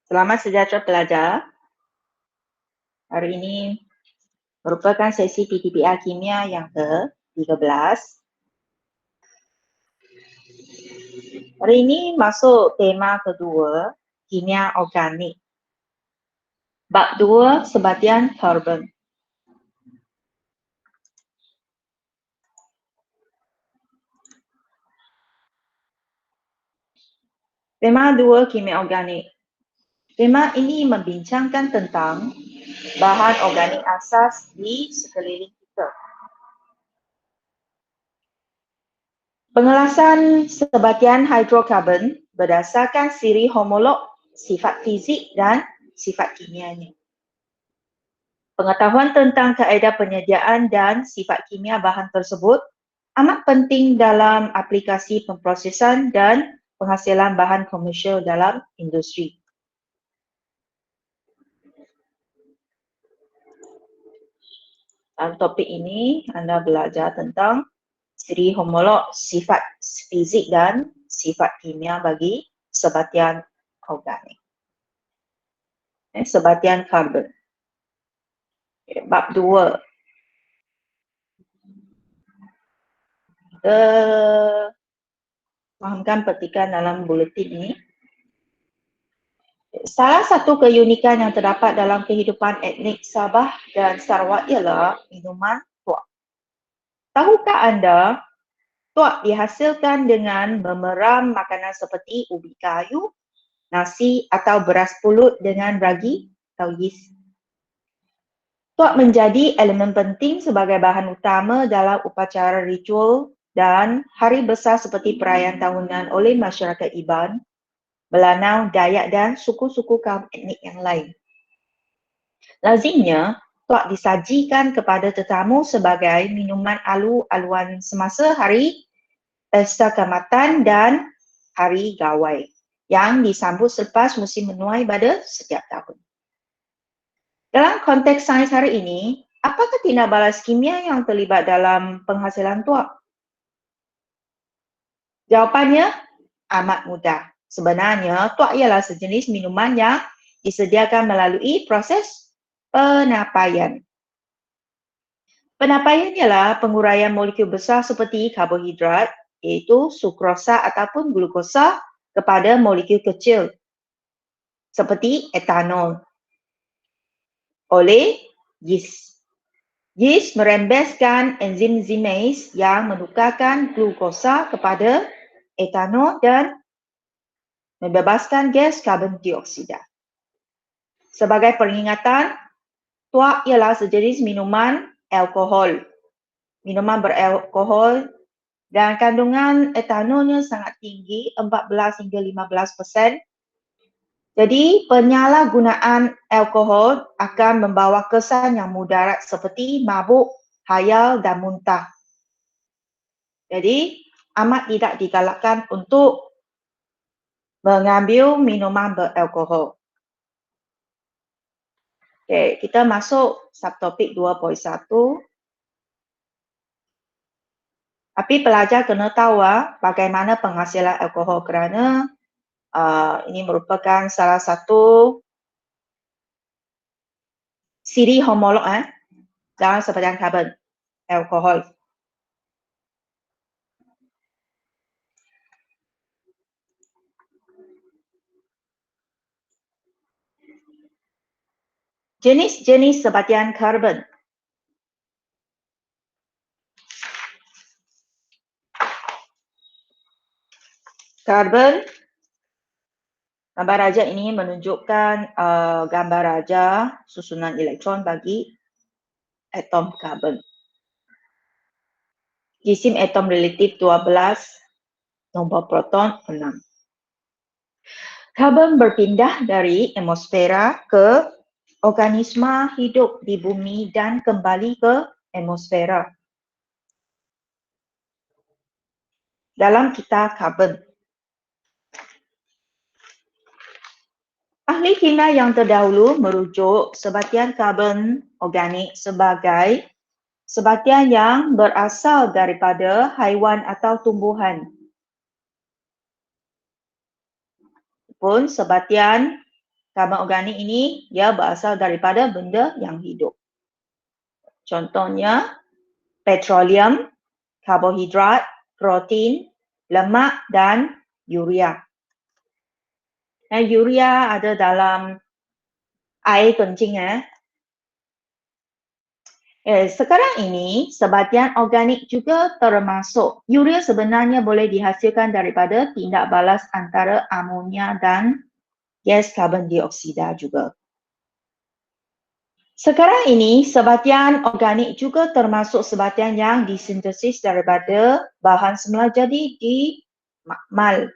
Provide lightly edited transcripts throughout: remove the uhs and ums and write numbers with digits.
Selamat sejahtera pelajar. Hari ini merupakan sesi PTPR Kimia yang ke-13. Hari ini masuk tema kedua, kimia organik. Bab 2, sebatian karbon. Tema 2, kimia organik. Tema ini membincangkan tentang bahan organik asas di sekeliling kita. Pengelasan sebatian hidrokarbon berdasarkan siri homolog, sifat fizik dan sifat kimianya. Pengetahuan tentang kaedah penyediaan dan sifat kimia bahan tersebut amat penting dalam aplikasi pemprosesan dan penghasilan bahan komersial dalam industri. Dalam topik ini, anda belajar tentang siri homolog, sifat fizik dan sifat kimia bagi sebatian organik. Sebatian karbon. Bab 2. Kita fahamkan petikan dalam buletin ini. Salah satu keunikan yang terdapat dalam kehidupan etnik Sabah dan Sarawak ialah minuman tuak. Tahukah anda, tuak dihasilkan dengan memeram makanan seperti ubi kayu, nasi atau beras pulut dengan ragi atau yeast. Tuak menjadi elemen penting sebagai bahan utama dalam upacara ritual dan hari besar seperti perayaan tahunan oleh masyarakat Iban, Melanau, Dayak dan suku-suku kaum etnik yang lain. Lazimnya, tuak disajikan kepada tetamu sebagai minuman alu-aluan semasa hari pesta keamatan dan hari gawai yang disambut selepas musim menuai pada setiap tahun. Dalam konteks sains hari ini, apakah tindak balas kimia yang terlibat dalam penghasilan tuak? Jawapannya amat mudah. Sebenarnya, tuak ialah sejenis minuman yang disediakan melalui proses penapaian. Penapaian ialah penguraian molekul besar seperti karbohidrat, iaitu sukrosa ataupun glukosa kepada molekul kecil, seperti etanol, oleh yeast. Yeast merembeskan enzim zimase yang menukarkan glukosa kepada etanol dan membebaskan gas karbon dioksida. Sebagai peringatan, tuak ialah sejenis minuman alkohol. Minuman beralkohol dan kandungan etanolnya sangat tinggi, 14 hingga 15%. Jadi, penyalahgunaan alkohol akan membawa kesan yang mudarat seperti mabuk, hayal dan muntah. Jadi, amat tidak digalakkan untuk mengambil minuman beralkohol. Okey, kita masuk subtopik 2.1. Tapi pelajar kena tahu bagaimana penghasilan alkohol kerana ini merupakan salah satu siri homolog dalam sebatian karbon, alkohol. Jenis-jenis sebatian karbon. Karbon, gambar raja ini menunjukkan gambar raja susunan elektron bagi atom karbon. Jisim atom relatif 12, nombor proton 6. Karbon berpindah dari atmosfera ke organisma hidup di bumi dan kembali ke atmosfera. Dalam kitab karbon, ahli kimia yang terdahulu merujuk sebatian karbon organik sebagai sebatian yang berasal daripada haiwan atau tumbuhan. Pun sebatian Karbon organik ini dia berasal daripada benda yang hidup. Contohnya petroleum, karbohidrat, protein, lemak dan urea. Urea ada dalam air kencing. Sekarang ini sebahagian organik juga termasuk. Urea sebenarnya boleh dihasilkan daripada tindak balas antara amonia dan gas karbon dioksida juga. Sekarang ini sebahagian organik juga termasuk sebahagian yang disintesis daripada bahan semula jadi di makmal.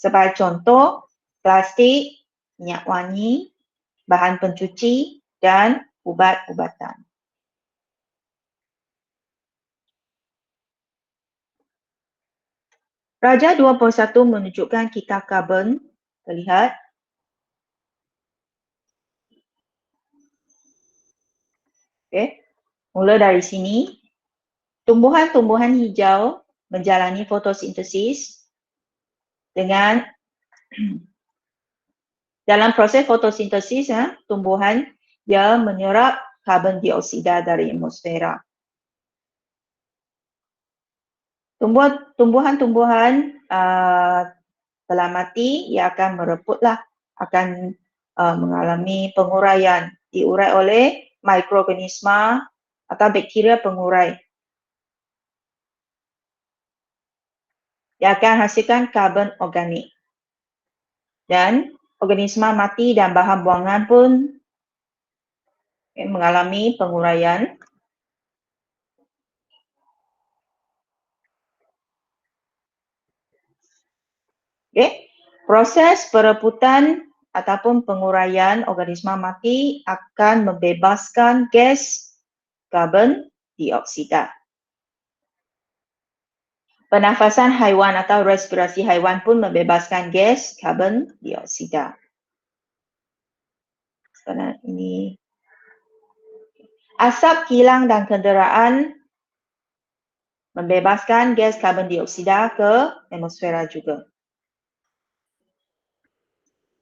Sebagai contoh, plastik, minyak wangi, bahan pencuci dan ubat-ubatan. Raja 21 menunjukkan kita karbon, terlihat. Okay. Mula dari sini, tumbuhan-tumbuhan hijau menjalani fotosintesis dengan dalam proses fotosintesis, tumbuhan dia menyerap karbon dioksida dari atmosfera. Tumbuhan-tumbuhan telah mati, ia akan mereputlah, akan mengalami penguraian, diurai oleh mikroorganisma atau bakteria pengurai. Dia akan hasilkan karbon organik. Dan organisma mati dan bahan buangan pun mengalami penguraian. Okay. Proses pereputan ataupun penguraian organisma mati akan membebaskan gas karbon dioksida. Pernafasan haiwan atau respirasi haiwan pun membebaskan gas karbon dioksida. Sekarang ini asap kilang dan kenderaan membebaskan gas karbon dioksida ke atmosfera juga.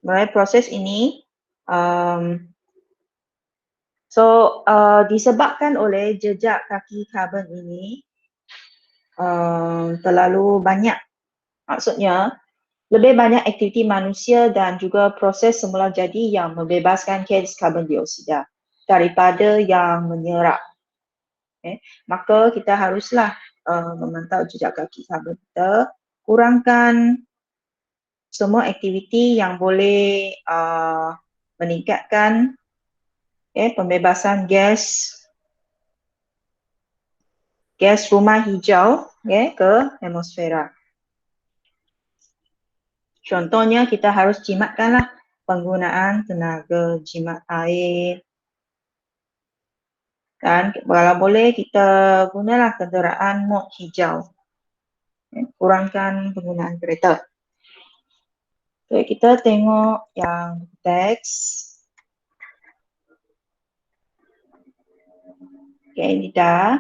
Melalui proses ini, disebabkan oleh jejak kaki karbon ini terlalu banyak. Maksudnya, lebih banyak aktiviti manusia dan juga proses semula jadi yang membebaskan gas karbon dioksida daripada yang menyerap. Maka kita haruslah memantau jejak kaki karbon kita, kurangkan semua aktiviti yang boleh meningkatkan pembebasan gas rumah hijau ke atmosfera. Contohnya kita harus jimatkanlah penggunaan tenaga jimat air. Dan kalau boleh kita gunalah kenderaan mod hijau. Kurangkan penggunaan kereta. Okay, kita tengok yang teks. Okay, ini dah.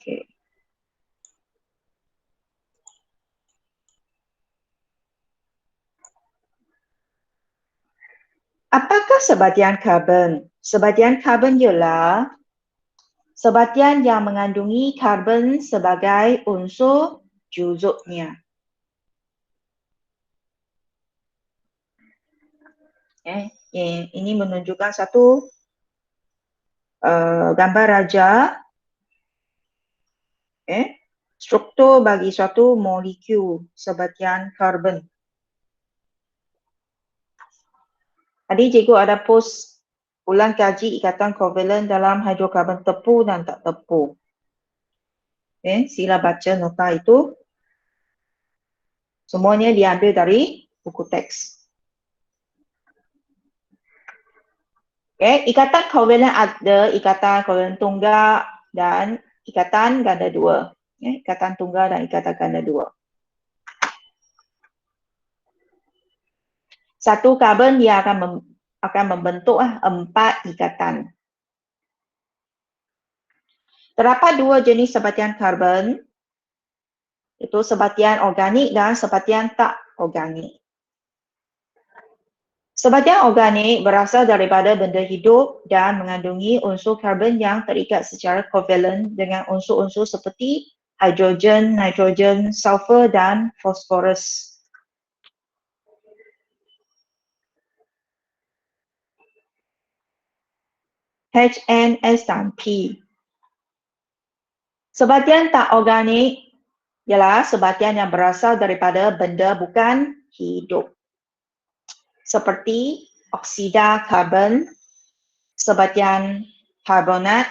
Okay. Apakah sebahagian karbon? Sebahagian karbon ialah sebahagian yang mengandungi karbon sebagai unsur juzuknya. Ini menunjukkan satu gambar raja. Struktur bagi suatu molekul sebahagian karbon. Tadi cikgu ada post ulang kaji ikatan kovalen dalam hidrokarbon tepu dan tak tepu. Sila baca nota itu. Semuanya diambil dari buku teks. Ikatan kovalen ada ikatan kovalen tunggal dan ikatan ganda dua. Ikatan tunggal dan ikatan ganda dua. Satu karbon dia akan membentuk 4 ikatan. Terdapat 2 jenis sebahagian karbon, iaitu sebahagian organik dan sebahagian tak organik. Sebahagian organik berasal daripada benda hidup dan mengandungi unsur karbon yang terikat secara kovalen dengan unsur-unsur seperti hidrogen, nitrogen, sulfur dan fosforus. H, N, S dan P. Sebahagian tak organik ialah sebahagian yang berasal daripada benda bukan hidup. Seperti oksida karbon, sebahagian karbonat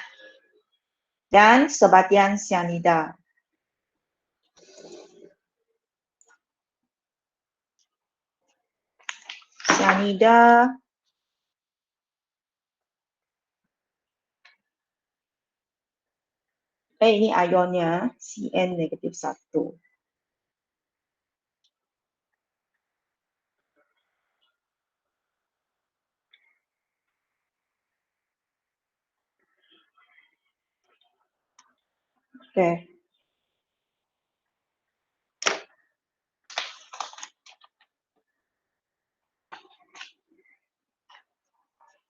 dan sebahagian sianida. Sianida ini ionnya Cn-1. Okay.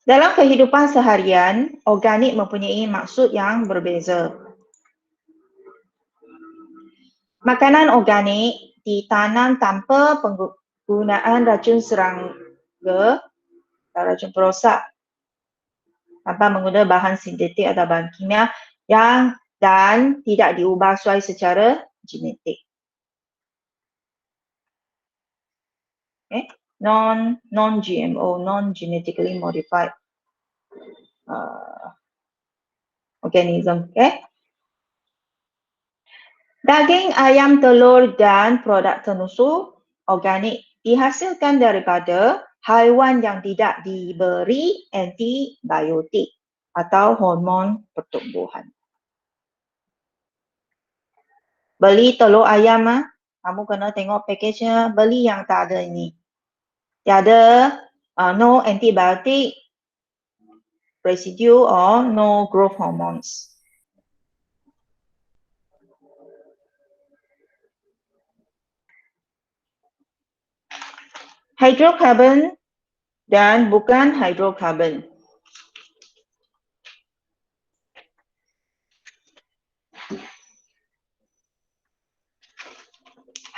Dalam kehidupan seharian, organik mempunyai maksud yang berbeza. Makanan organik ditanam tanpa penggunaan racun serangga atau racun perosak, tanpa menggunakan bahan sintetik atau bahan kimia dan tidak diubah sesuai secara genetik. Non-GMO, non-genetically modified organism. Daging, ayam, telur dan produk tenusuk organik dihasilkan daripada haiwan yang tidak diberi antibiotik atau hormon pertumbuhan. Beli telur ayam, kamu kena tengok package-nya, beli yang tak ada ini. Tiada no antibiotic residue or no growth hormones. Hidrokarbon dan bukan hidrokarbon.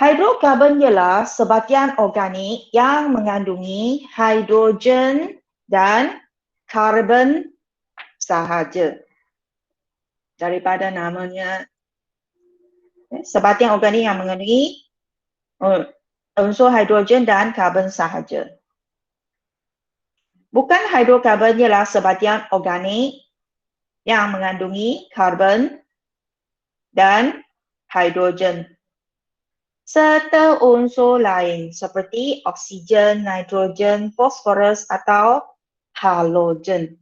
Hidrokarbon ialah sebahagian organik yang mengandungi hidrogen dan karbon sahaja. Daripada namanya, sebahagian organik yang mengandungi unsur hidrogen dan karbon sahaja. Bukan hidrokarbon ialah sebahagian organik yang mengandungi karbon dan hidrogen serta unsur lain seperti oksigen, nitrogen, fosforus atau halogen.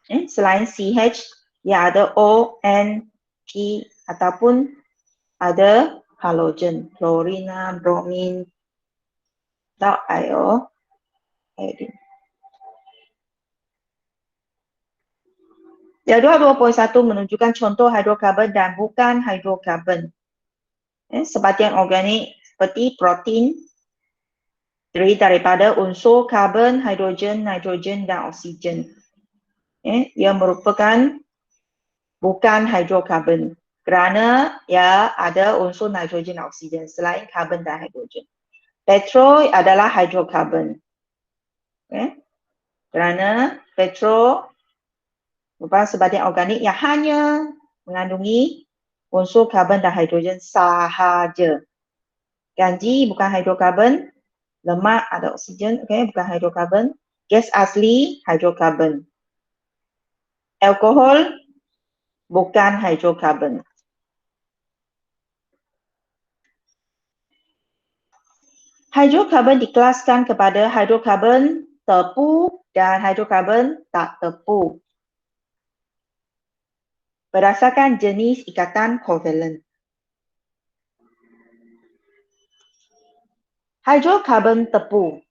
Selain CH, ia ada O, N, P ataupun ada halogen, klorin, bromin, atau iodine. Jadual 2.1 menunjukkan contoh hidrokarbon dan bukan hidrokarbon. Sebahagian organik seperti protein terdiri daripada unsur karbon, hidrogen, nitrogen dan oksigen. Ia merupakan bukan hidrokarbon kerana ia ada unsur nitrogen dan oksigen selain karbon dan hidrogen. Petrol adalah hidrokarbon. Kerana petrol merupakan sebahagian organik yang hanya mengandungi unsur karbon dan hidrogen sahaja. Ganji bukan hidrokarbon, lemak ada oksigen, bukan hidrokarbon, gas asli hidrokarbon. Alkohol bukan hidrokarbon. Hidrokarbon dikelaskan kepada hidrokarbon tepu dan hidrokarbon tak tepu berdasarkan jenis ikatan kovalen. Hidrokarbon tepu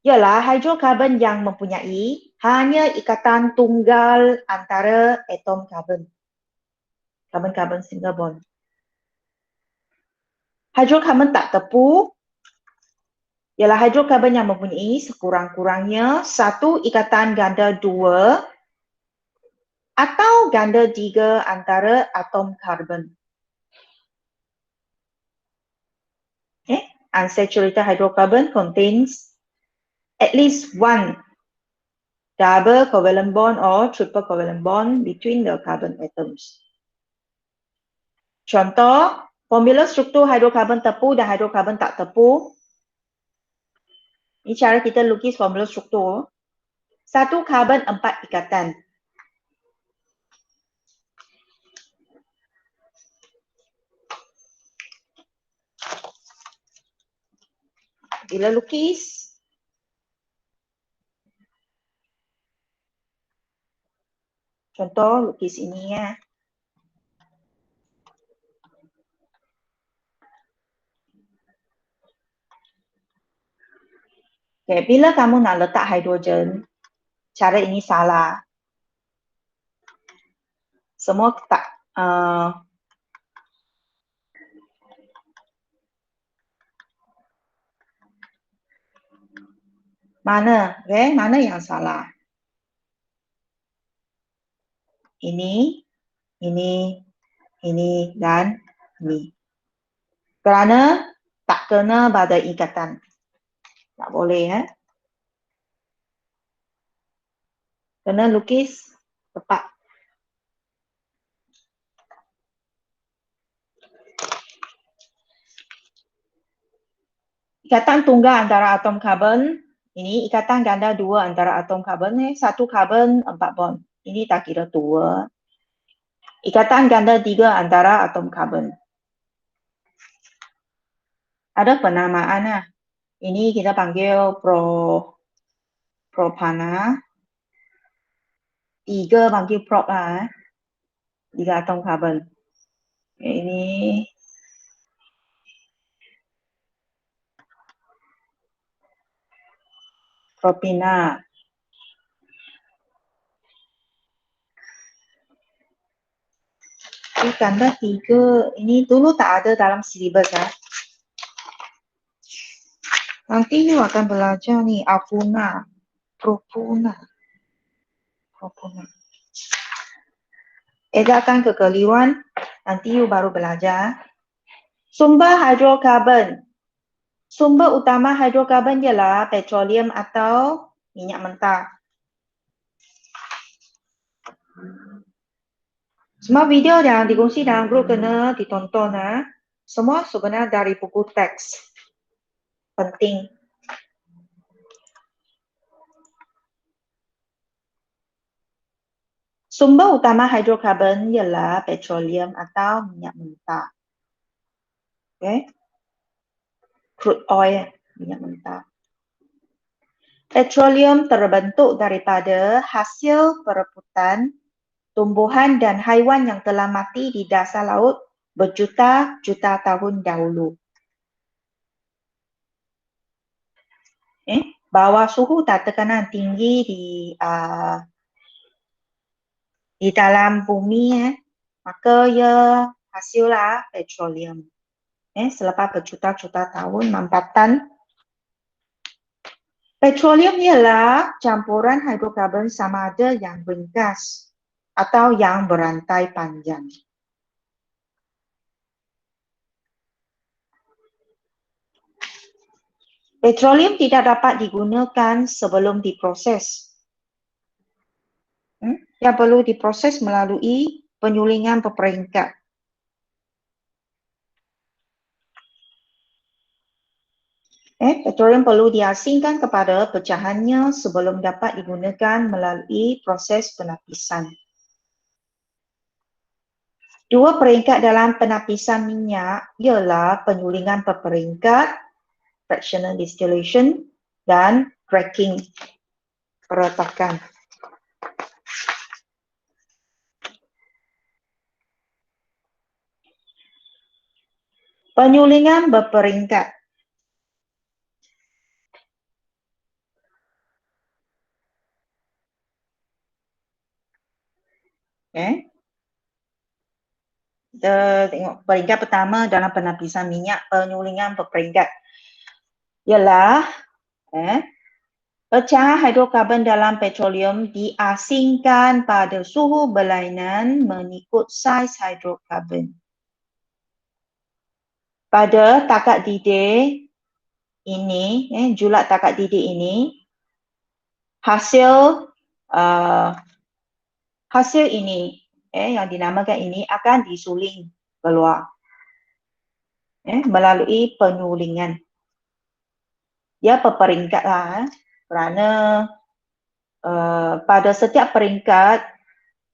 ialah hidrokarbon yang mempunyai hanya ikatan tunggal antara atom karbon. Karbon-karbon single bond. Hidrokarbon tak tepu ialah hidrokarbon yang mempunyai sekurang-kurangnya satu ikatan ganda 2 atau ganda 3 antara atom karbon. Unsaturated hydrocarbon contains at least one double covalent bond or triple covalent bond between the carbon atoms. Contoh, formula struktur hidrokarbon tepu dan hidrokarbon tak tepu. Ini cara kita lukis formula struktur. Satu karbon 4 ikatan. Bila lukis, contoh lukis ini ya. Okay, bila kamu nak letak hidrogen, cara ini salah. Semua tak mana? Okay, mana yang salah? Ini, ini dan ini. Kerana tak kena pada ikatan. Tak boleh ya. Kena lukis tepat. Ikatan tunggal antara atom karbon, ini ikatan ganda 2 antara atom karbon ni, satu karbon 4 bond. Ini tak kira tua. Ikatan ganda 3 antara atom karbon. Ada penamaan lah. Ini kita panggil propana. 3 panggil prop lah. 3 atom karbon. Ini propina. Ini ganda 3. Ini dulu tak ada dalam silibus ya. Nanti you akan belajar ni apuna, propuna. Edarkan kekeliruan, nanti you baru belajar. Sumber hidrokarbon. Sumber utama hidrokarbon ialah petroleum atau minyak mentah. Semua video yang dikongsi dalam grup kena ditonton. Semua sebenarnya dari buku teks. Penting. Sumber utama hidrokarbon ialah petroleum atau minyak mentah. Okay. Crude oil, minyak mentah. Petroleum terbentuk daripada hasil perebutan tumbuhan dan haiwan yang telah mati di dasar laut berjuta-juta tahun dahulu. Bawah suhu dan tekanan tinggi di dalam bumi, maka ia hasillah petroleum. Selepas berjuta-juta tahun mampatan. Petroleum ialah campuran hidrokarbon sama ada yang ringkas atau yang berantai panjang. Petroleum tidak dapat digunakan sebelum diproses. Yang perlu diproses melalui penyulingan berperingkat. Petroleum perlu diasingkan kepada pecahannya sebelum dapat digunakan melalui proses penapisan. Dua peringkat dalam penapisan minyak ialah penyulingan berperingkat, fractional distillation, dan cracking, peretakan. Penyulingan berperingkat. Kita tengok peringkat pertama dalam penapisan minyak, penyulingan berperingkat. ialah pecahan hidrokarbon dalam petroleum diasingkan pada suhu berlainan mengikut saiz hidrokarbon. Pada takat didih ini, julat takat didih ini, hasil ini yang dinamakan ini akan disuling keluar melalui penyulingan. Dia berperingkat lah, kerana pada setiap peringkat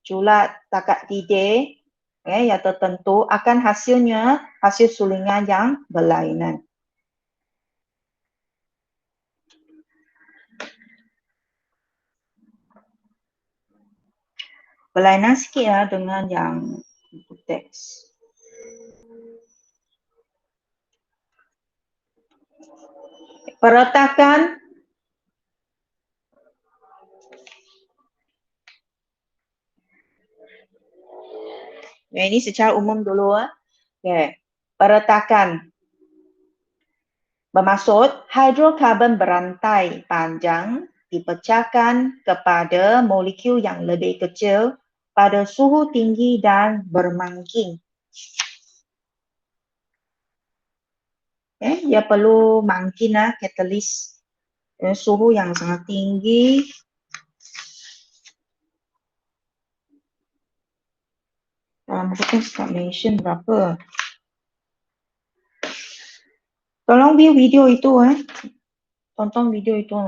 julat takat didih yang tertentu akan hasilnya hasil sulingan yang berlainan. Berlainan sikit dengan yang teks. Peretakan ini secara umum dulu. Peretakan bermaksud hidrokarbon berantai panjang dipecahkan kepada molekul yang lebih kecil pada suhu tinggi dan bermangking. Dia perlu mangkin katalis suhu yang sangat tinggi. Mungkin tak mention berapa. Tolong view video itu tonton video itu.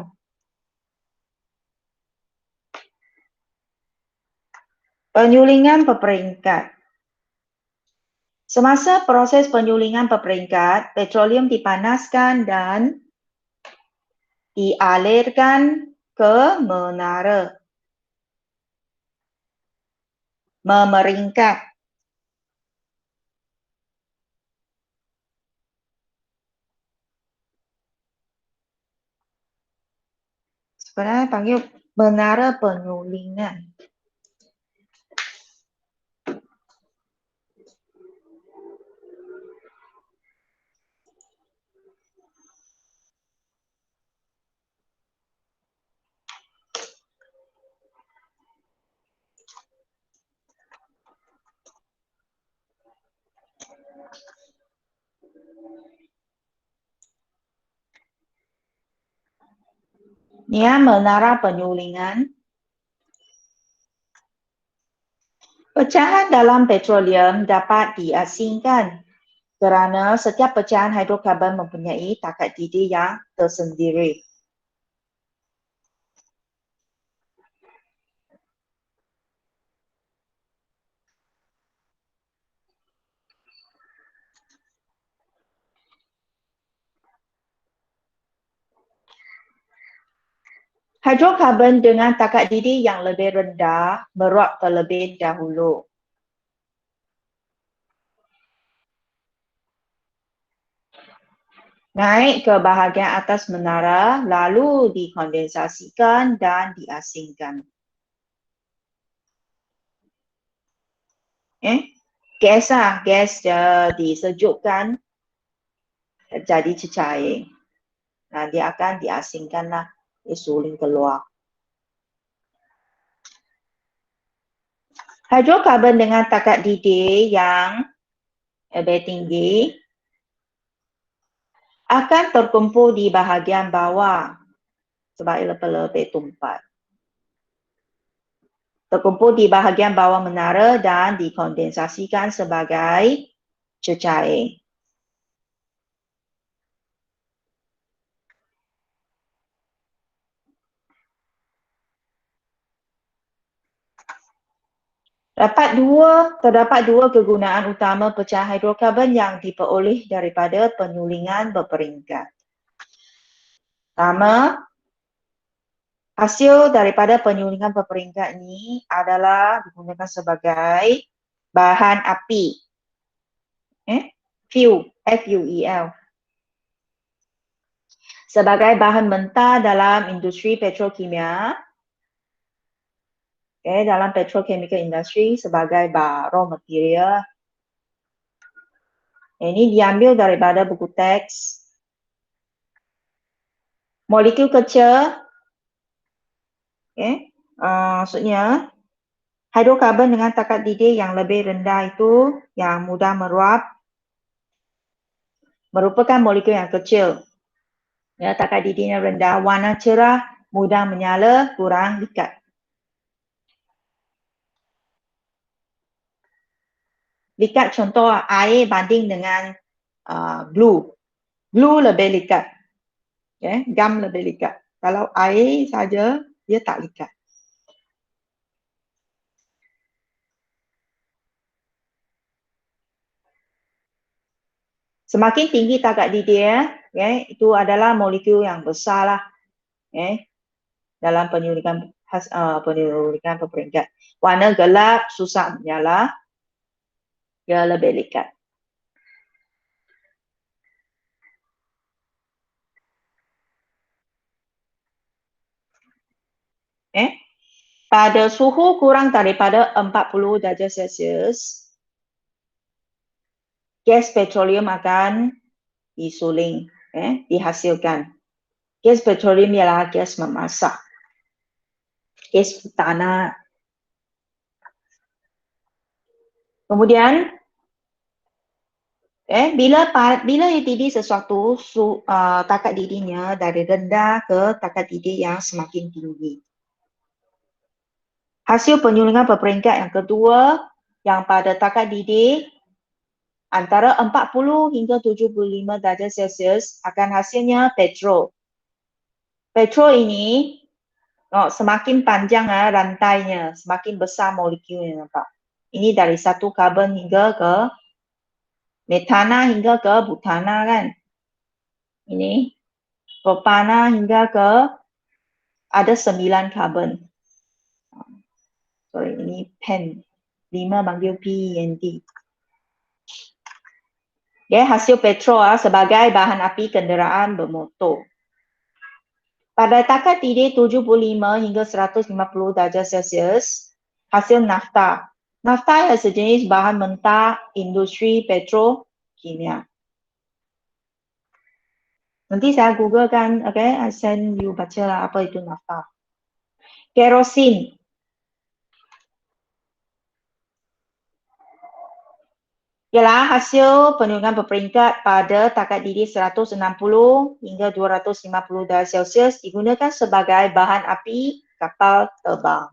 Penyulingan berperingkat. Semasa proses penyulingan berperingkat, petroleum dipanaskan dan dialirkan ke menara memeringkat. Sebenarnya panggil menara penyulingan. Ni menara penyulingan. Pecahan dalam petroleum dapat diasingkan kerana setiap pecahan hidrokarbon mempunyai takat didih yang tersendiri. Hidrokarbon dengan takat didih yang lebih rendah meruap terlebih dahulu. Naik ke bahagian atas menara lalu dikondensasikan dan diasingkan. Gas disejukkan jadi cecair. Dia akan diasingkanlah, disuling keluar. Hidrokarbon dengan takat didih yang lebih tinggi akan terkumpul di bahagian bawah sebab ia lebih tumpat. Terkumpul di bahagian bawah menara dan dikondensasikan sebagai cecair. Terdapat dua kegunaan utama pecahan hidrokarbon yang diperoleh daripada penyulingan berperingkat. Pertama, hasil daripada penyulingan berperingkat ini adalah digunakan sebagai bahan api. Fuel, F-U-E-L. Sebagai bahan mentah dalam industri petrokimia, dalam petrochemical industry sebagai raw material. Ini diambil daripada buku teks Molekul kecil, maksudnya hidrokarbon dengan takat didih yang lebih rendah itu yang mudah meruap merupakan molekul yang kecil. Ya, takat didihnya rendah, warna cerah, mudah menyala, kurang likat. Likat contoh air banding dengan glue. Glue lebih likat. Gam lebih likat. Kalau air saja, dia tak likat. Semakin tinggi takat didih, itu adalah molekul yang besar lah. Dalam penyulingan berperingkat. Warna gelap, susah menyala, dia lebih likat. Pada suhu kurang daripada 40 darjah Celsius, gas petroleum akan disuling, dihasilkan. Gas petroleum ialah gas memasak, gas tanah. Kemudian, bila didih sesuatu, takat didihnya dari rendah ke takat didih yang semakin tinggi. Hasil penyulingan berperingkat yang kedua, yang pada takat didih antara 40 hingga 75 darjah Celsius akan hasilnya petrol. Petrol ini semakin panjang rantainya, semakin besar molekulnya, nampak. Ini dari satu karbon hingga ke metana hingga ke butana kan. Ini propana hingga ke ada 9 karbon. Sorry, ini pen. 5 panggil PND. Hasil petrol sebagai bahan api kenderaan bermotor. Pada takat didih 75 hingga 150 darjah Celsius, hasil nafta. Nafta adalah sejenis bahan mentah industri petrokimia. Nanti saya Google kan, I send you baca lah apa itu nafta. Kerosin. Ialah hasil penyulingan berperingkat pada takat didih 160 hingga 250 darjah Celsius digunakan sebagai bahan api kapal terbang.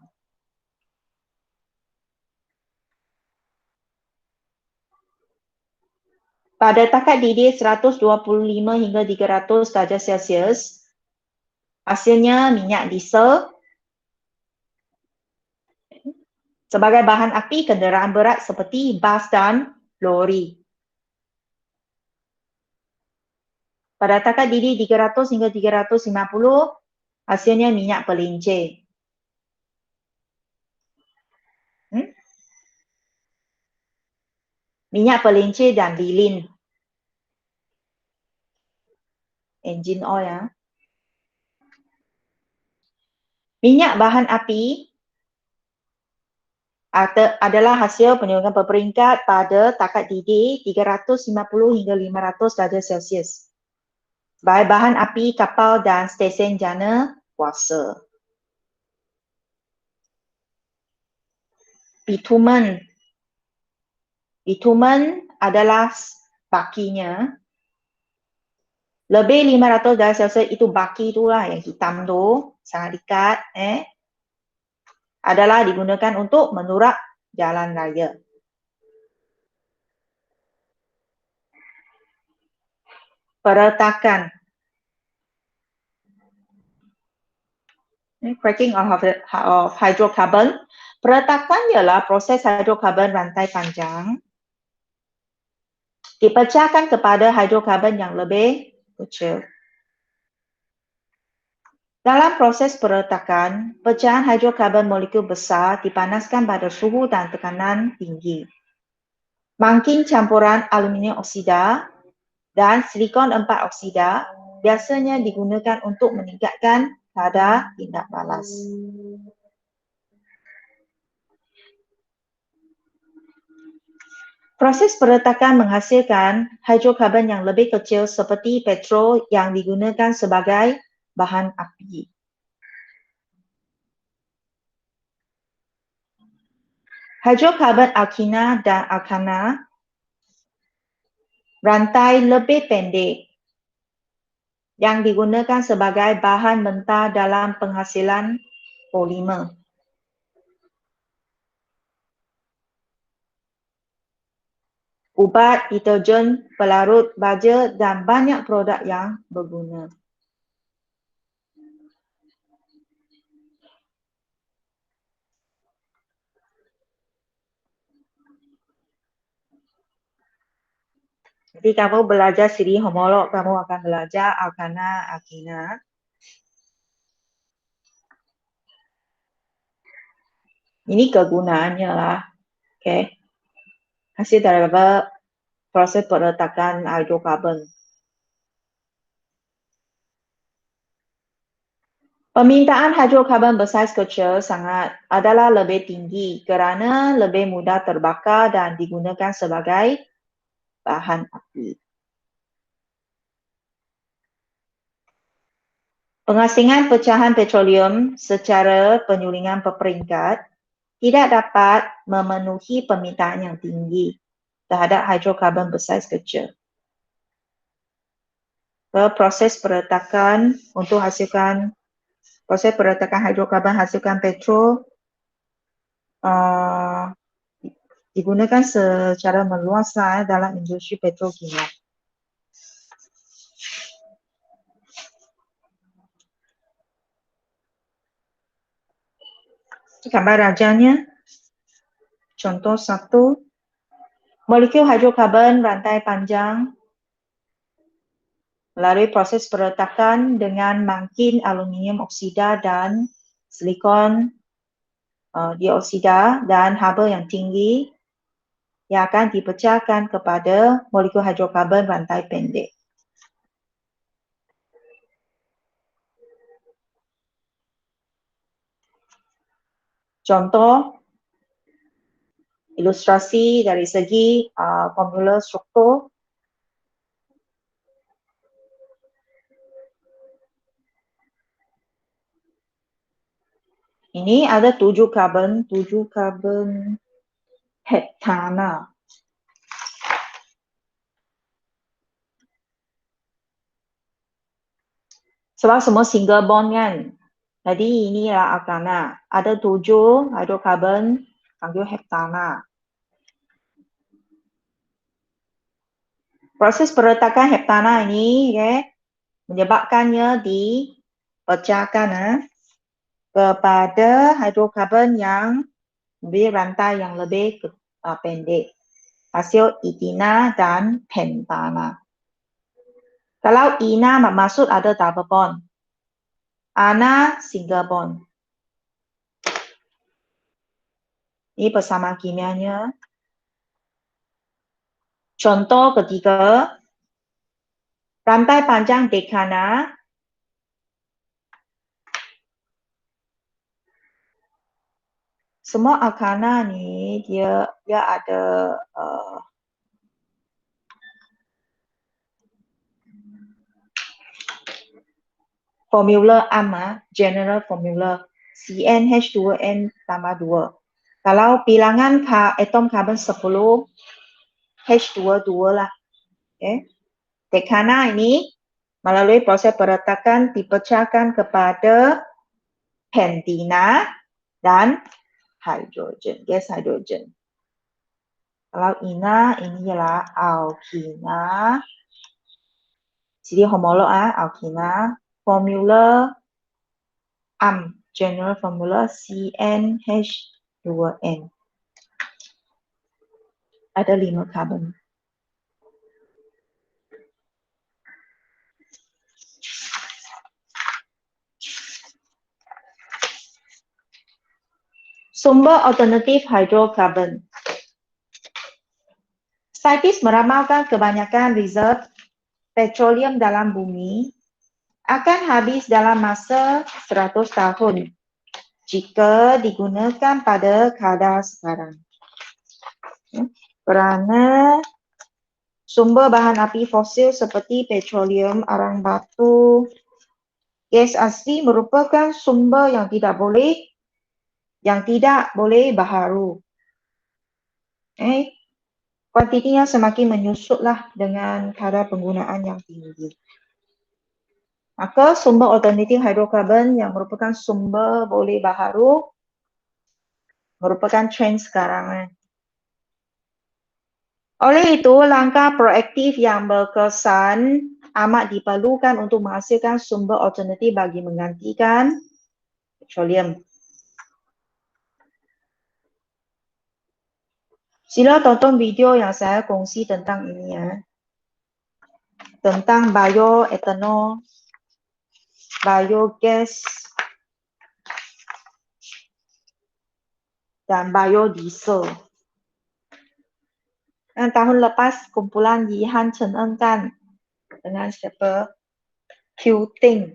Pada takat didih 125 hingga 300 darjah Celsius, hasilnya minyak diesel sebagai bahan api kenderaan berat seperti bas dan lori. Pada takat didih 300 hingga 350, hasilnya minyak pelincir. Minyak pelincir dan lilin. Engine oil. Minyak bahan api adalah hasil penyulingan berperingkat pada takat didih 350 hingga 500 darjah Celsius. Sebagai bahan api kapal dan stesen jana kuasa. Bitumen. Bitumen adalah bakinya. Lebih 500 darjah Celsius itu baki itulah yang hitam tu, sangat dekat. Adalah digunakan untuk menurak jalan raya. Peretakan. Cracking of hydrocarbon. Peretakan ialah proses hidrokarbon rantai panjang dipecahkan kepada hidrokarbon yang lebih kecil. Dalam proses peretakan, pecahan hidrokarbon molekul besar dipanaskan pada suhu dan tekanan tinggi. Makin campuran aluminium oksida dan silikon 4 oksida biasanya digunakan untuk meningkatkan kadar tindak balas. Proses peretakan menghasilkan hidrokarbon yang lebih kecil seperti petrol yang digunakan sebagai bahan api. Hidrokarbon alkina dan alkana rantai lebih pendek yang digunakan sebagai bahan mentah dalam penghasilan polimer. Ubat, deterjen, pelarut baja dan banyak produk yang berguna. Jadi kamu belajar siri homolog, kamu akan belajar alkana, alkina. Ini kegunaannya lah. Okay. Hasil daripada proses peletakan hidrokarbon. Permintaan hidrokarbon bersaiz kecil sangat adalah lebih tinggi kerana lebih mudah terbakar dan digunakan sebagai bahan api. Pengasingan pecahan petroleum secara penyulingan berperingkat tidak dapat memenuhi permintaan yang tinggi terhadap hidrokarbon bersaiz kecil. Proses peretakan untuk hasilkan proses peretakan hidrokarbon hasilkan petrol digunakan secara meluas dalam industri petrokimia. Gambar rajanya. Contoh 1. Molekul hidrokarbon rantai panjang melalui proses peretakan dengan mangkin aluminium oksida dan silikon dioksida dan haba yang tinggi yang akan dipecahkan kepada molekul hidrokarbon rantai pendek. Contoh ilustrasi dari segi formula struktur. Ini ada 7 karbon heptana. Sebab semua single bond kan. Jadi inilah alkana. Ada 7 hidrokarbon panggil heptana. Proses peretakan heptana ini menyebabkannya dipecahkan kepada hidrokarbon yang rantai yang lebih pendek. Hasil etina dan pentana. Kalau ina maksud ada double bond. Ana single bond. Ini persamaan kimianya. Contoh ketiga, rantai panjang dekana semua alkana ni dia ada formula AMA, general formula CnH2n tambah 2. Kalau bilangan atom karbon 10, H22 lah. Okay. Dekana ini melalui proses peretakan dipecahkan kepada pentina dan hidrogen, gas hidrogen. Kalau ina, ini ialah alkina. Jadi homolog alkina. Formula AM, general formula CnH2n. Ada 5 karbon. Sumber alternatif hidrokarbon. Saintis meramalkan kebanyakan reserve petroleum dalam bumi akan habis dalam masa 100 tahun jika digunakan pada kadar sekarang. Kerana sumber bahan api fosil seperti petroleum, arang batu, Gas asli merupakan sumber yang tidak boleh baharu. Kuantitinya semakin menyusutlah dengan kadar penggunaan yang tinggi. Maka sumber alternatif hidrokarbon yang merupakan sumber boleh baharu merupakan trend sekarang. Oleh itu, langkah proaktif yang berkesan amat diperlukan untuk menghasilkan sumber alternatif bagi menggantikan petroleum. Sila tonton video yang saya kongsi tentang ini ya. Tentang bioethanol, biogas dan biodiesel. Dan tahun lepas kumpulan Yihan Chen Eng kan dengan siapa? Q Ting.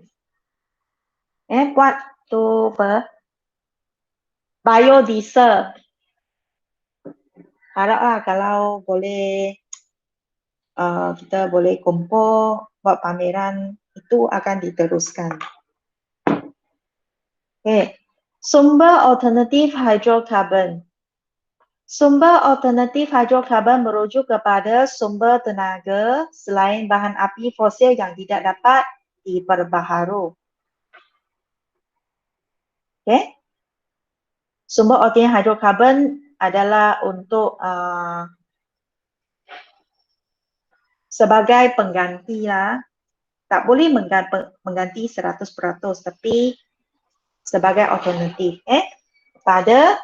Buat tu apa? Biodiesel. Haraplah kalau boleh kita boleh kumpul buat pameran itu akan diteruskan. Sumber alternatif hidrokarbon. Sumber alternatif hidrokarbon merujuk kepada sumber tenaga selain bahan api fosil yang tidak dapat diperbaharu. Sumber alternatif hidrokarbon adalah untuk sebagai pengganti lah. Tak boleh mengganti 100%, tapi sebagai alternatif pada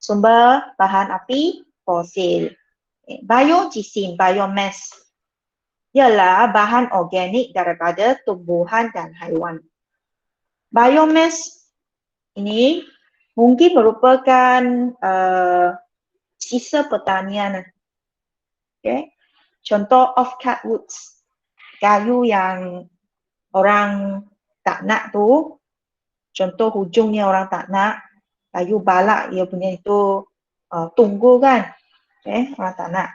sumber bahan api fosil. Biojisim, biomass ialah bahan organik daripada tumbuhan dan haiwan. Biomass ini mungkin merupakan sisa pertanian. Contoh off-cut woods, kayu yang orang tak nak tu, contoh hujungnya orang tak nak, kayu balak dia punya itu tunggu kan, orang tak nak.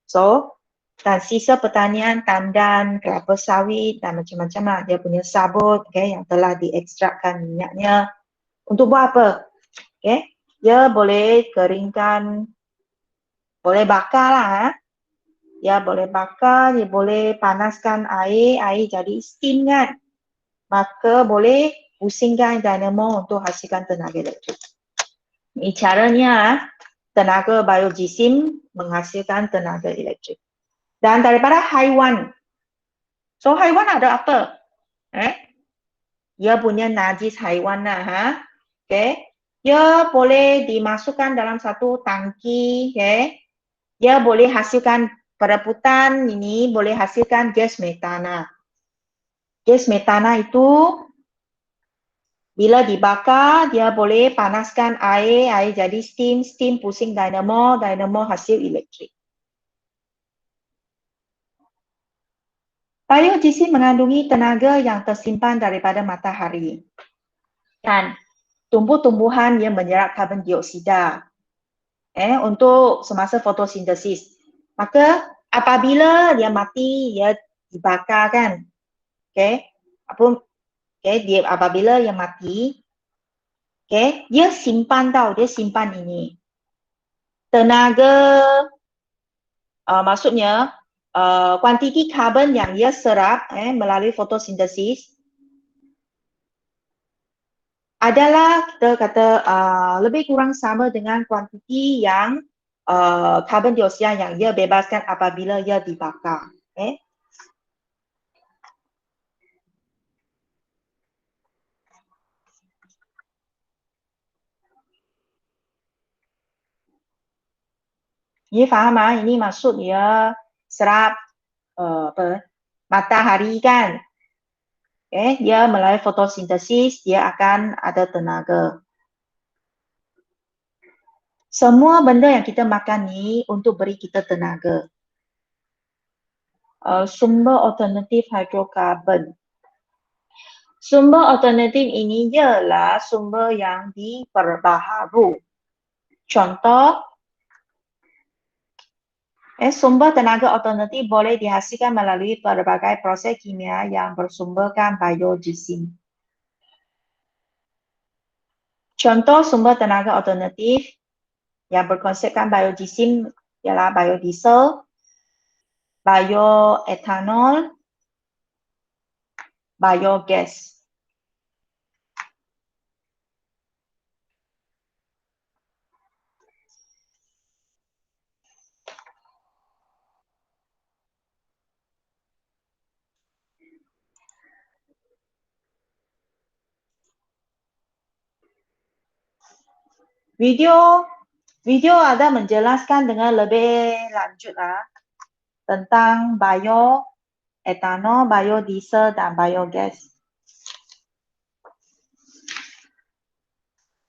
So, dan sisa pertanian, tandan, kelapa sawit dan macam-macam lah. Dia punya sabut yang telah diekstrakkan minyaknya. Untuk buat apa? Dia boleh keringkan, boleh bakar lah. Dia boleh bakar, dia boleh panaskan air jadi steam kan. Maka boleh pusingkan dinamo untuk hasilkan tenaga elektrik. Ini caranya tenaga biojisim menghasilkan tenaga elektrik. Dan daripada haiwan. So haiwan ada apa? Dia punya najis haiwan lah. Dia boleh dimasukkan dalam satu tangki. Dia boleh hasilkan perebutan ini, boleh hasilkan gas metana. Gas metana itu bila dibakar, dia boleh panaskan air jadi steam pusing dinamo hasil elektrik. Biojisim mengandungi tenaga yang tersimpan daripada matahari. Dan tumbuh-tumbuhan yang menyerap karbon dioksida untuk semasa fotosintesis. Maka apabila dia mati, dia dibakar kan. Apabila dia mati, dia simpan ini. Tenaga, maksudnya kuantiti karbon yang dia serap melalui fotosintesis adalah kita kata lebih kurang sama dengan kuantiti yang karbon dioksida yang dia bebaskan apabila dia dibakar. Ini faham ah? Ini maksud dia serap matahari kan. Dia melalui fotosintesis, dia akan ada tenaga. Semua benda yang kita makan ni untuk beri kita tenaga. Sumber alternatif hidrokarbon. Sumber alternatif ini ialah sumber yang diperbaharu. Contoh, sumber tenaga alternatif boleh dihasilkan melalui pelbagai proses kimia yang bersumberkan biojisim. Contoh sumber tenaga alternatif yang berkonsepkan biodiesel ialah biodiesel, bioetanol, biogas. Video ada menjelaskan dengan lebih lanjut tentang bioetanol, biodiesel dan biogas.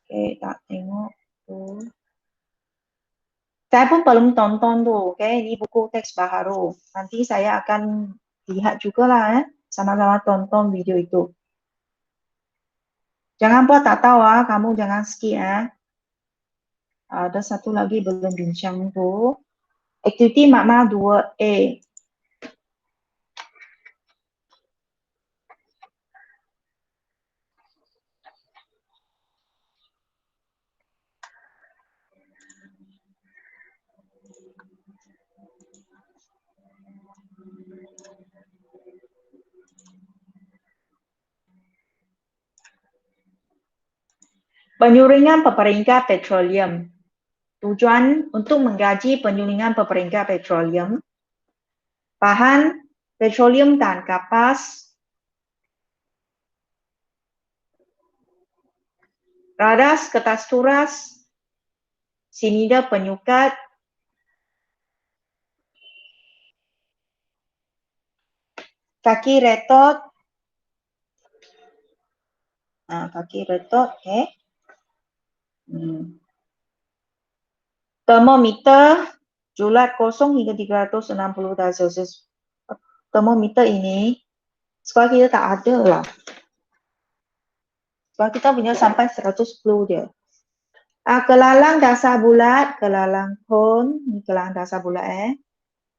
Okey, tak tengok tu. Saya pun belum tonton tu, okey. Ini buku teks baharu. Nanti saya akan lihat jugalah sama-sama tonton video itu. Jangan buat tak tahu kamu jangan skip Ada satu lagi belum bincang tu. Aktiviti makna 2A. Penyulingan peringkat petroleum. Tujuan untuk mengkaji penyulingan peringkat petroleum, bahan petroleum dan kapas, radas kertas turas, sinida penyukat, kaki retot, termometer, julat 0 hingga 360 darjah Celsius. Termometer ini sebab kita tak ada lah. Sebab kita punya sampai 110 dia. Kelalang dasar bulat, kelalang kon, ni kelalang dasar bulat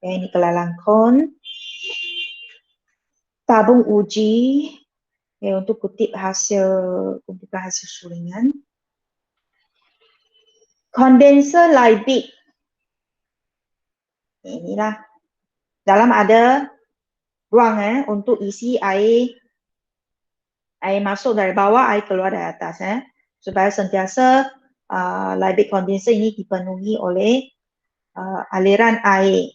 ini kelalang kon. Tabung uji untuk kutip hasil kumpulan hasil sulingan. Kondenser Liebig. Inilah. Dalam ada ruang untuk isi air masuk dari bawah, air keluar dari atas supaya sentiasa Liebig kondenser ini dipenuhi oleh aliran air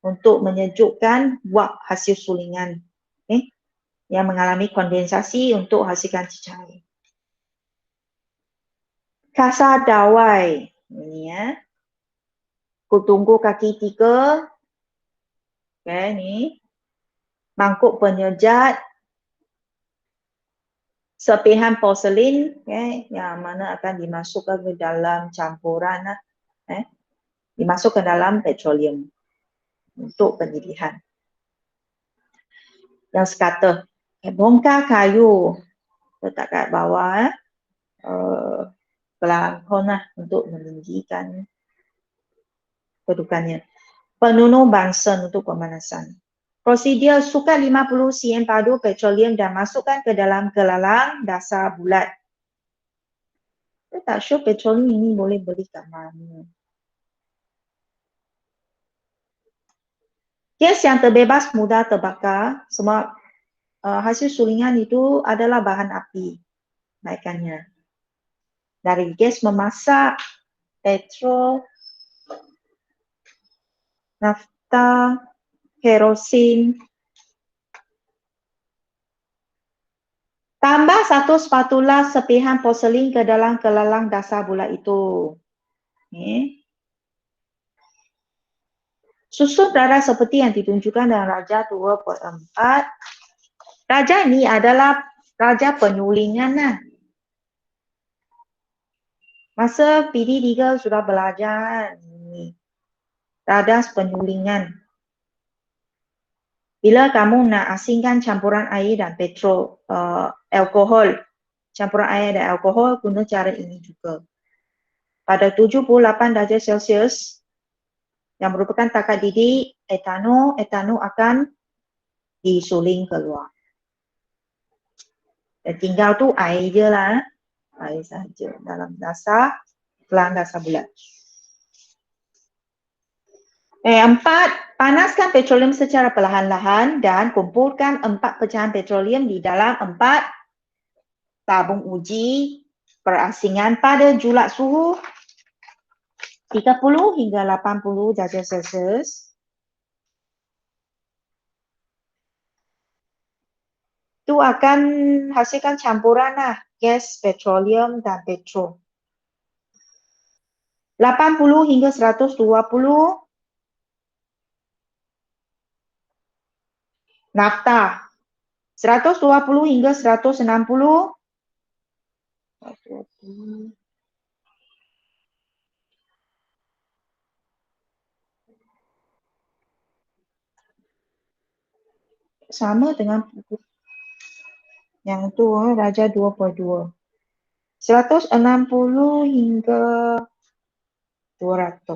untuk menyejukkan wap hasil sulingan yang mengalami kondensasi untuk hasilkan cecair. Kasar dawai ini kutunggu kaki 3. Ni mangkuk penyejat, serpihan porselin yang mana akan dimasukkan ke dalam campuran dimasukkan dalam petroleum untuk penyedihan. Yang sekata bongkar kayu letak kat bawah pelangkon untuk meninggikan kedudukannya. Penunuh Bunsen untuk pemanasan. Prosedur sukat 50 cm padu petroleum dan masukkan ke dalam kelalang dasar bulat. Saya tak sure petroleum ini boleh beli kat mana. Gas yang terbebas mudah terbakar sebab hasil sulingan itu adalah bahan api naikannya. Dari gas memasak, petrol, nafta, kerosin. Tambah satu spatula serpihan porselin ke dalam kelalang dasar bulat itu. Susun darah seperti yang ditunjukkan dalam Raja 2.4. Raja ini adalah raja penyulingan. Masa PD3 sudah belajar ini. Radas penyulingan. Bila kamu nak asingkan campuran air dan petrol, alkohol, campuran air dan alkohol, guna cara ini juga. Pada 78 darjah Celsius, yang merupakan takar didih etanol akan disuling keluar. Dan tinggal tu air je lah. Air sahaja dalam dasar pelang dasar bulat. 4. Panaskan petroleum secara perlahan-lahan dan kumpulkan 4 pecahan petroleum di dalam 4 tabung uji perasingan pada julak suhu 30 hingga 80 darjah Celsius. Itu akan hasilkan campuran gas, petroleum dan petrol. 80 hingga 120 nafta. 120 hingga 160 sama dengan yang tu darjah 2.2. 160 hingga 200.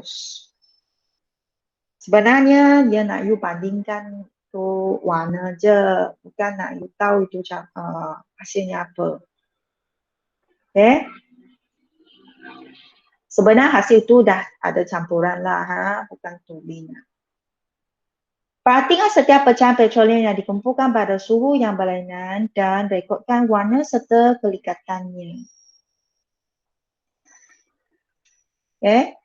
Sebenarnya dia nak you bandingkan tu warna je, bukan nak you tahu itu hasilnya apa. Okay? Sebenarnya hasil tu dah ada campuran lah, bukan tuling. Perhatikan setiap pecahan petroleum yang dikumpulkan pada suhu yang berlainan dan rekodkan warna serta kelikatannya. Okay?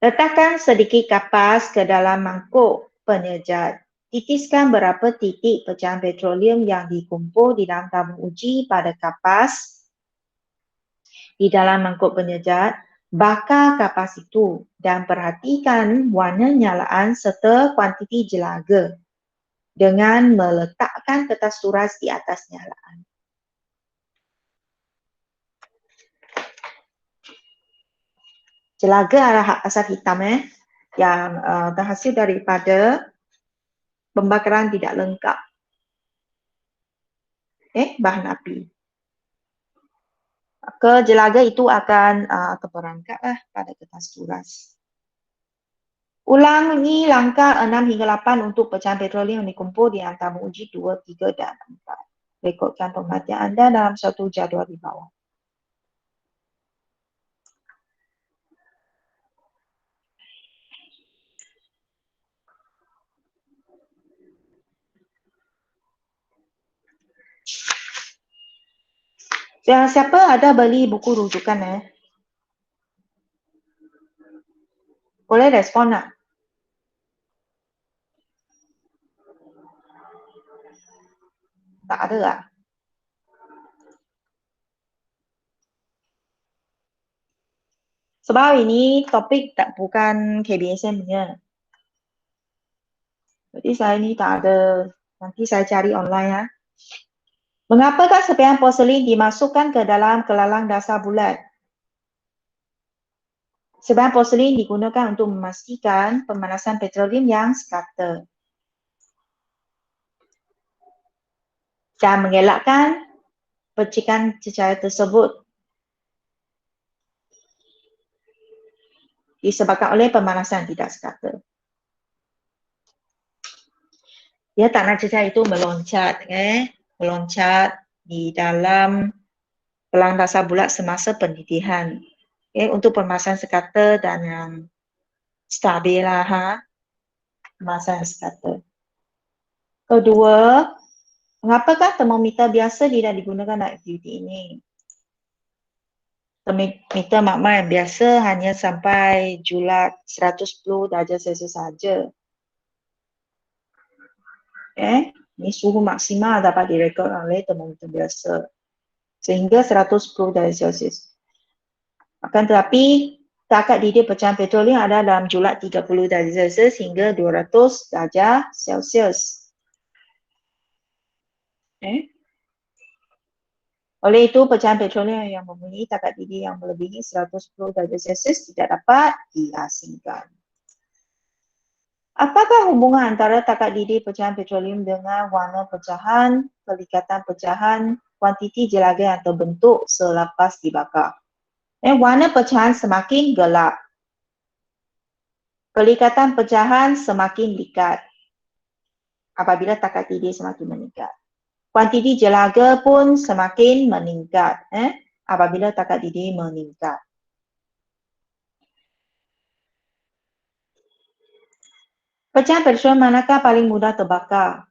Letakkan sedikit kapas ke dalam mangkuk penyejat. Titiskan berapa titik pecahan petroleum yang dikumpul di dalam tabung uji pada kapas di dalam mangkuk penyejat. Bakar kapas itu dan perhatikan warna nyalaan serta kuantiti jelaga dengan meletakkan kertas turas di atas nyalaan. Jelaga adalah asap hitam yang terhasil daripada pembakaran tidak lengkap bahan api. Maka jelaga itu akan terperangkap pada kertas turas. Ulangi langkah 6 hingga 8 untuk pecahan petroleum yang dikumpul di dalam tabung uji 2, 3 dan 4. Rekodkan pengertian anda dalam satu jadual di bawah. Siapa ada beli buku rujukan boleh respon tak? Tak ada tak? Sebab ini topik tak bukan KBSM punya. Jadi saya ni tak ada, nanti saya cari online Mengapakah serpihan porselin dimasukkan ke dalam kelalang dasar bulat? Serpihan porselin digunakan untuk memastikan pemanasan petroleum yang sekata dan mengelakkan percikan cahaya tersebut disebabkan oleh pemanasan tidak sekata. Dia tak nak cahaya itu meloncat, meloncat di dalam kelang dasar bulat semasa pendidikan. Untuk pemanasan sekata dan yang stabil pemanasan sekata. Kedua, mengapakah termometer biasa tidak digunakan dalam aktiviti ini? Termometer makmal yang biasa hanya sampai julak 110 darjah Celsius saja. Ini suhu maksimal dapat direkod oleh termometer biasa sehingga 110 darjah Celsius. Akan tetapi takat didih pecahan petroleum ada dalam julak 30 darjah Celsius hingga 200 darjah Celsius. Oleh itu, pecahan petroleum yang mempunyai takat didih yang melebihi 110 darjah Celsius tidak dapat diasingkan. Apakah hubungan antara takat didih pecahan petroleum dengan warna pecahan, kelikatan pecahan, kuantiti jelaga yang terbentuk selepas dibakar? Warna pecahan semakin gelap. Kelikatan pecahan semakin likat apabila takat didih semakin meningkat. Kuantiti jelaga pun semakin meningkat apabila takat didik meningkat. Pecahan percuma manakah paling mudah terbakar?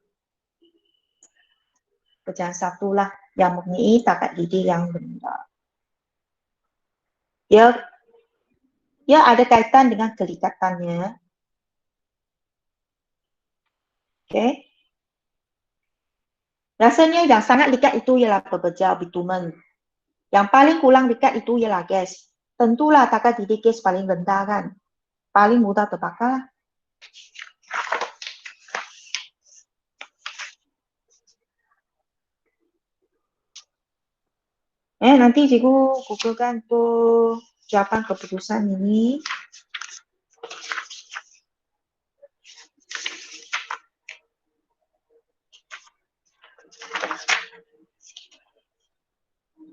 Pecahan satulah yang mempunyai takat didik yang rendah. Ia ada kaitan dengan kelikatannya. Okay. Rasanya yang sangat likat itu ialah pekerja bitumen. Yang paling kurang likat itu ialah gas. Tentulah takat didik gas paling rendah kan. Paling mudah terbakar. Nanti cikgu googlekan tuh jawapan keputusan ini.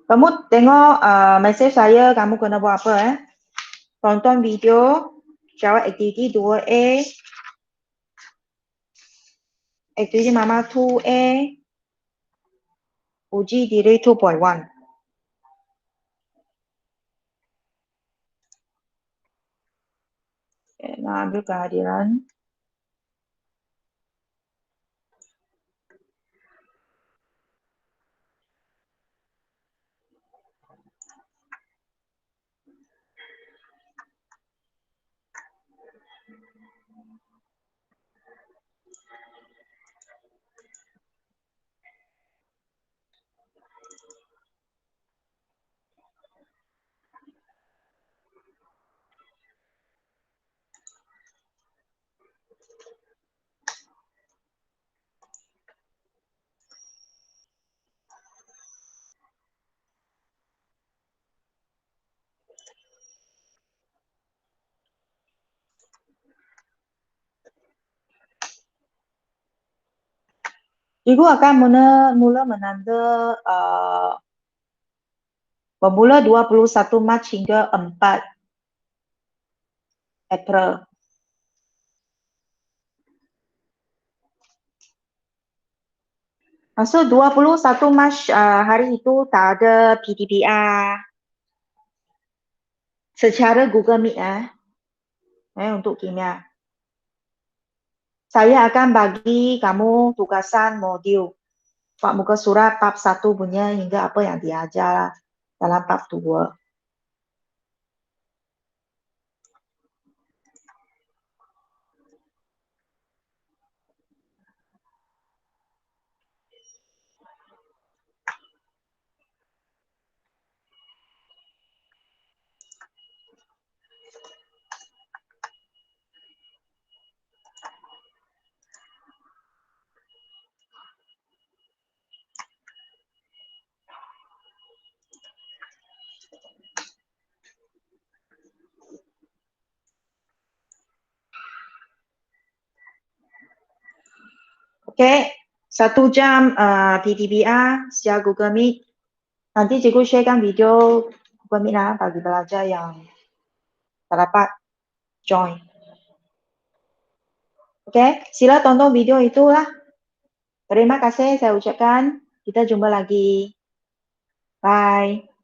Kamu tengok mesej saya, kamu kena buat apa Tonton video, jawab aktiviti 2A, aktiviti Mama 2A, uji diri 2.1. Nah, ambil kehadiran. Cikgu akan mula menanda bermula 21 Mac hingga 4 April. Maksud 21 Mac hari itu tak ada PDBR secara Google Meet untuk kimia. Saya akan bagi kamu tugasan modul. Pak muka surat bab 1 punya hingga apa yang diajar dalam bab 2. Okey, 1 jam PDBR secara Google Meet. Nanti cikgu sharekan video Google Meet bagi pelajar yang tak dapat join. Okey, sila tonton video itulah. Terima kasih saya ucapkan. Kita jumpa lagi. Bye.